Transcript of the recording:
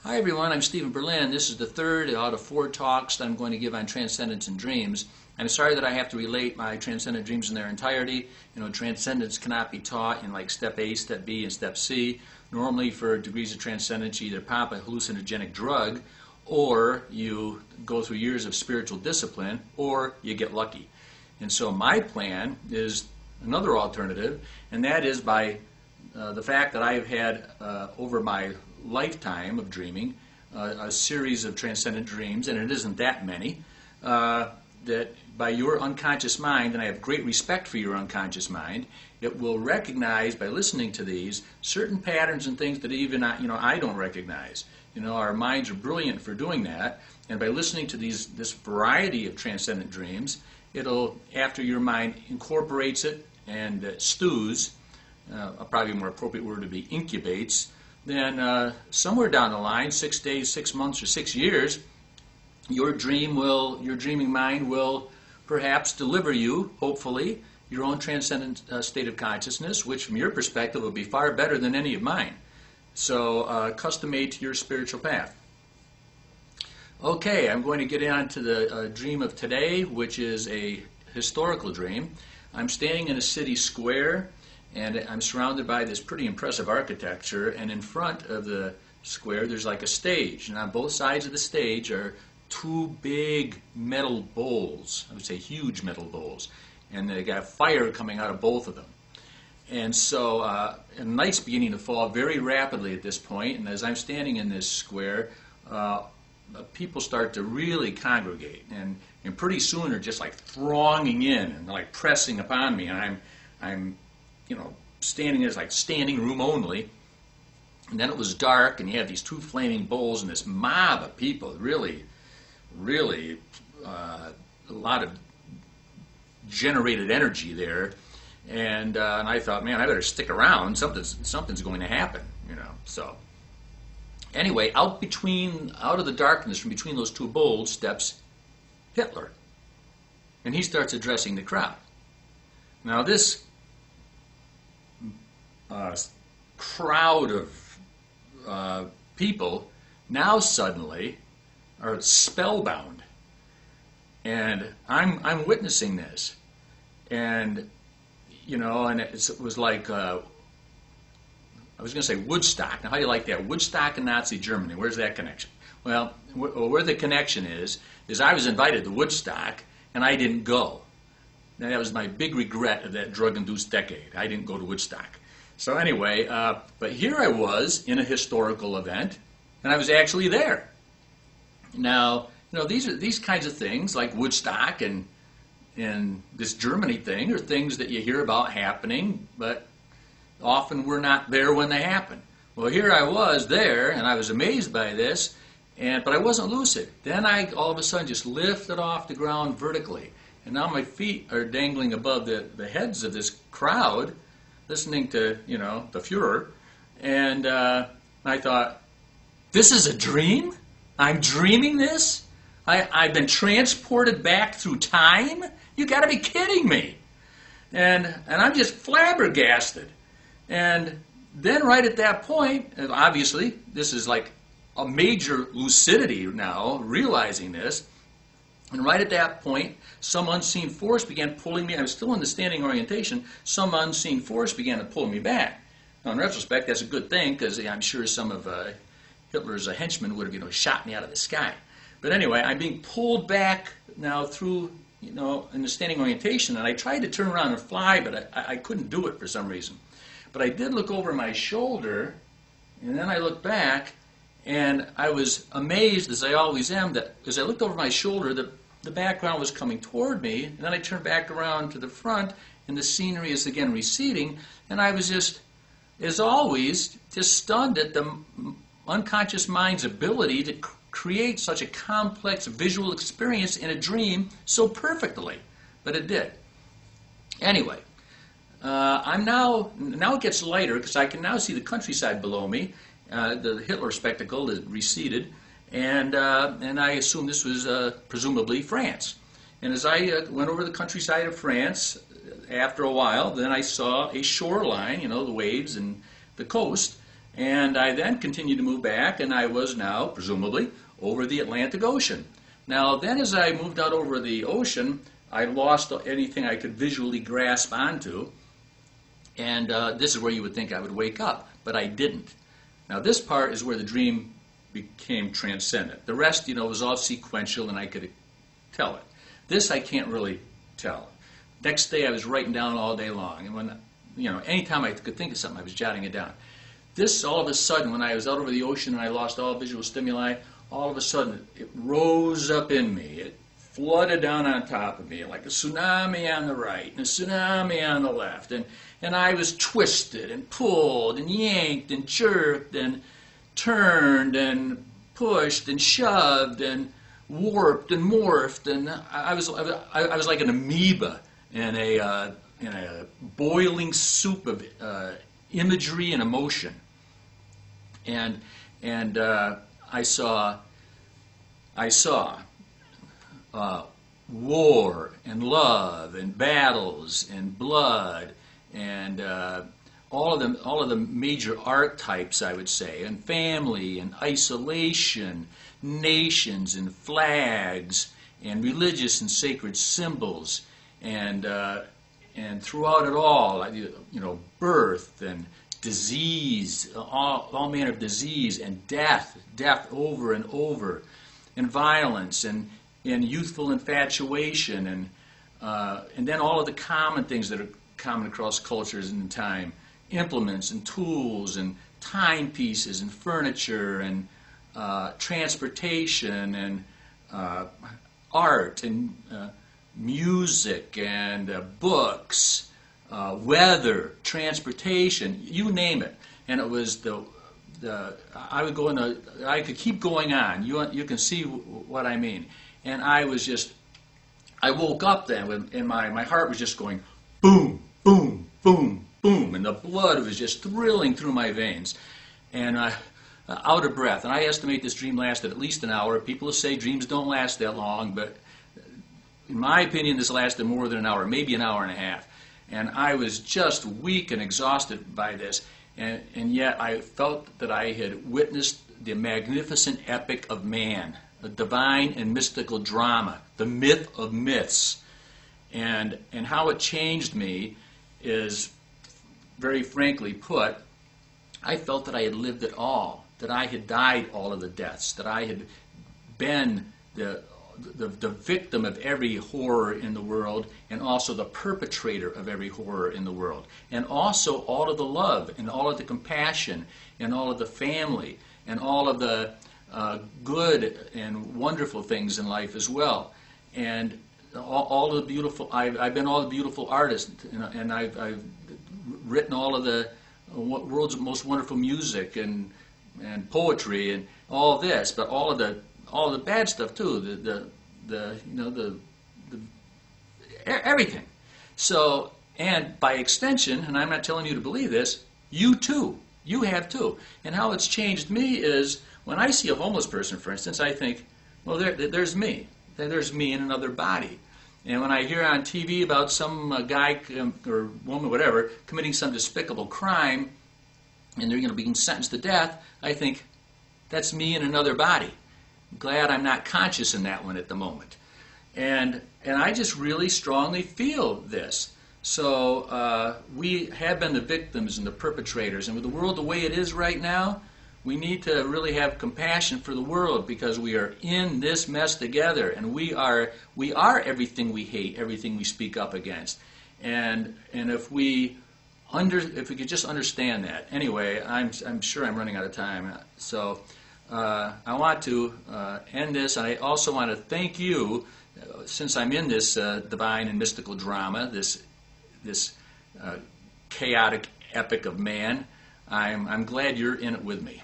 Hi everyone, I'm Stephen Berlin. This is the third out of 4 talks that I'm going to give on transcendence and dreams. I'm sorry that I have to relate my transcendent dreams in their entirety. Transcendence cannot be taught in like step A, step B, and step C. Normally for degrees of transcendence you either pop a hallucinogenic drug, or you go through years of spiritual discipline, or you get lucky. And so my plan is another alternative, and that is by the fact that I have had over my lifetime of dreaming a series of transcendent dreams, and it isn't that many, that by your unconscious mind, and I have great respect for your unconscious mind, it will recognize by listening to these certain patterns and things that even I don't recognize. Our minds are brilliant for doing that, and by listening to this variety of transcendent dreams, it'll, after your mind incorporates it and stews, probably a more appropriate word would be incubates, then somewhere down the line, 6 days, 6 months, or 6 years, your dreaming mind will perhaps deliver you, hopefully, your own transcendent state of consciousness, which from your perspective will be far better than any of mine. So custom made to your spiritual path. Okay, I'm going to get on to the dream of today, which is a historical dream. I'm standing in a city square, and I'm surrounded by this pretty impressive architecture, and in front of the square there's like a stage, and on both sides of the stage are 2 big metal bowls, I would say huge metal bowls, and they got fire coming out of both of them. And so night's beginning to fall very rapidly at this point, and as I'm standing in this square, people start to really congregate, and pretty soon they're just like thronging in and like pressing upon me, and I'm standing there, like standing room only. And then it was dark, and you have these 2 flaming bowls and this mob of people, really a lot of generated energy there. And I thought, man, I better stick around. Something's going to happen, So anyway, out of the darkness, from between those 2 bowls, steps Hitler, and he starts addressing the crowd. Now this crowd of people now suddenly are spellbound, and I'm witnessing this, and and it was like I was going to say Woodstock. Now, how do you like that? Woodstock and Nazi Germany. Where's that connection? Well, where the connection is I was invited to Woodstock and I didn't go. Now, that was my big regret of that drug-induced decade. I didn't go to Woodstock. So anyway, but here I was in a historical event, and I was actually there. Now, these kinds of things like Woodstock and this Germany thing are things that you hear about happening, but often we're not there when they happen. Well, here I was there, and I was amazed by this, but I wasn't lucid. Then I all of a sudden just lifted off the ground vertically, and now my feet are dangling above the heads of this crowd, listening to, the Fuhrer, and I thought, this is a dream? I'm dreaming this? I've been transported back through time? You got to be kidding me! And I'm just flabbergasted. And then right at that point, and obviously this is like a major lucidity now, realizing this, and right at that point, some unseen force began pulling me. I was still in the standing orientation. Some unseen force began to pull me back. Now, in retrospect, that's a good thing, because I'm sure some of Hitler's henchmen would have shot me out of the sky. But anyway, I'm being pulled back now through, in the standing orientation, and I tried to turn around and fly, but I couldn't do it for some reason. But I did look over my shoulder, and then I looked back, and I was amazed, as I always am, that as I looked over my shoulder, the background was coming toward me, and then I turned back around to the front, and the scenery is again receding, and I was just, as always, just stunned at the unconscious mind's ability to create such a complex visual experience in a dream so perfectly. But it did. Anyway, now it gets lighter, because I can now see the countryside below me. The Hitler spectacle is receded, and I assume this was presumably France. And as I went over the countryside of France, after a while, then I saw a shoreline, the waves and the coast, And I then continued to move back, and I was now, presumably, over the Atlantic Ocean. Now, then as I moved out over the ocean, I lost anything I could visually grasp onto, and this is where you would think I would wake up, but I didn't. Now, this part is where the dream became transcendent. The rest, was all sequential, and I could tell it. This I can't really tell. Next day, I was writing down all day long, and when, anytime I could think of something, I was jotting it down. This, all of a sudden, when I was out over the ocean and I lost all visual stimuli, all of a sudden, it rose up in me. It flooded down on top of me like a tsunami on the right and a tsunami on the left. And I was twisted and pulled and yanked and jerked and turned and pushed and shoved and warped and morphed. And I was like an amoeba in a boiling soup of imagery and emotion. And I saw war and love and battles and blood and all of the major archetypes, I would say, and family and isolation, nations and flags and religious and sacred symbols, and throughout it all, birth and disease, all manner of disease, and death over and over, and violence, and youthful infatuation, and then all of the common things that are common across cultures and time, implements and tools and timepieces and furniture and transportation and art and music and books, weather, transportation, you name it. And it was I would go in I could keep going on. You can see what I mean. And I woke up then, and my heart was just going boom, boom, boom, boom, and the blood was just thrilling through my veins, and out of breath. And I estimate this dream lasted at least an hour. People say dreams don't last that long, but in my opinion, this lasted more than an hour, maybe an hour and a half. And I was just weak and exhausted by this, and yet I felt that I had witnessed the magnificent epic of man, the divine and mystical drama, the myth of myths. And how it changed me is, very frankly put, I felt that I had lived it all, that I had died all of the deaths, that I had been the victim of every horror in the world, and also the perpetrator of every horror in the world, and also all of the love and all of the compassion and all of the family and all of the good and wonderful things in life as well. And all of the beautiful, I've been all the beautiful artists, and I've written all of the world's most wonderful music and poetry and all this, but all of the bad stuff too, the everything. So, and by extension, and I'm not telling you to believe this, you too, you have too. And how it's changed me is when I see a homeless person, for instance, I think, well, there's me. There's me in another body. And when I hear on TV about some guy or woman, whatever, committing some despicable crime, and they're being sentenced to death, I think, that's me in another body. I'm glad I'm not conscious in that one at the moment. And I just really strongly feel this. So we have been the victims and the perpetrators. And with the world the way it is right now, we need to really have compassion for the world, because we are in this mess together, and we are everything we hate, everything we speak up against. And if we could just understand that. Anyway, I'm sure I'm running out of time. So I want to end this, and I also want to thank you, since I'm in this divine and mystical drama, this chaotic epic of man. I'm glad you're in it with me.